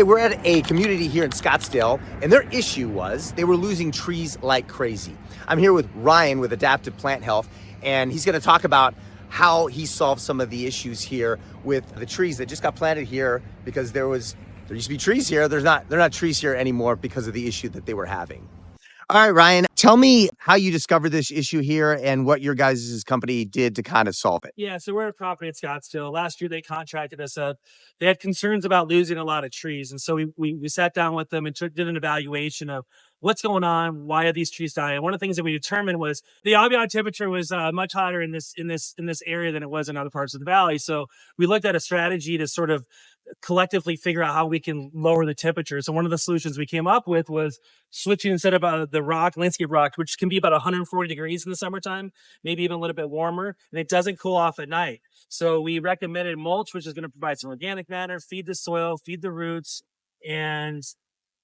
Hey, we're at a community here in Scottsdale, and their issue was they were losing trees like crazy. I'm here with Ryan with Adaptive Plant Health, and he's going to talk about how he solved some of the issues here with the trees that just got planted here because there used to be trees here. They're not trees here anymore because of the issue that they were having. All right, Ryan, tell me how you discovered this issue here and what your guys' company did to kind of solve it. Yeah, so we're a property in Scottsdale. Last year, they contracted us up. They had concerns about losing a lot of trees, and so we sat down with them and did an evaluation of what's going on, why are these trees dying. One of the things that we determined was the ambient temperature was much hotter in this area than it was in other parts of the valley. So we looked at a strategy to sort of collectively figure out how we can lower the temperature. So one of the solutions we came up with was switching instead of the landscape rock, which can be about 140 degrees in the summertime, maybe even a little bit warmer, and it doesn't cool off at night. So we recommended mulch, which is going to provide some organic matter, feed the soil, feed the roots, and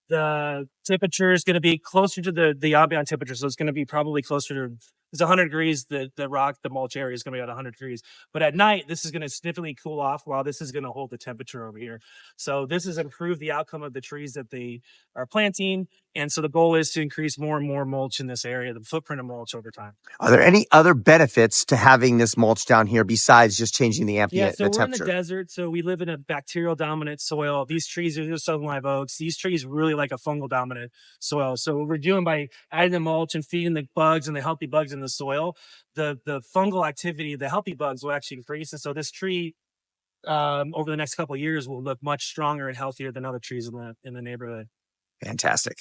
the temperature is going to be closer to the ambient temperature. So it's going to be probably closer to, it's 100 degrees. The mulch area is going to be at 100 degrees. But at night, this is going to significantly cool off while this is going to hold the temperature over here. So this has improved the outcome of the trees that they are planting. And so the goal is to increase more and more mulch in this area, the footprint of mulch over time. Are there any other benefits to having this mulch down here besides just changing the Yeah, ambient so we're in the temperature? desert, so we live in a bacterial dominant soil. These trees are just southern live oaks. These trees really like a fungal dominant soil. So what we're doing by adding the mulch and feeding the bugs and the healthy bugs in the soil, the fungal activity, the healthy bugs will actually increase. And so this tree over the next couple of years will look much stronger and healthier than other trees in the neighborhood. Fantastic.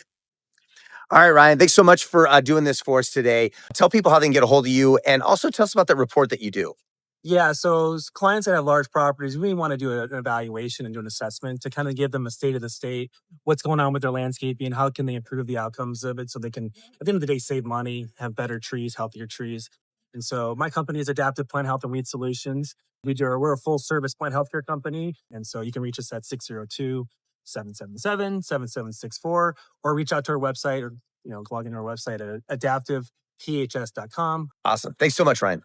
All right, Ryan, thanks so much for doing this for us today. Tell people how they can get a hold of you and also tell us about that report that you do. Yeah, so clients that have large properties, we want to do an evaluation and do an assessment to kind of give them a state of the state, what's going on with their landscaping, how can they improve the outcomes of it so they can, at the end of the day, save money, have better trees, healthier trees. And so my company is Adaptive Plant Health and Weed Solutions. We're a full service plant healthcare company. And so you can reach us at 602-777-7764 or reach out to our website or log into our website at adaptivephs.com. Awesome. Thanks so much, Ryan.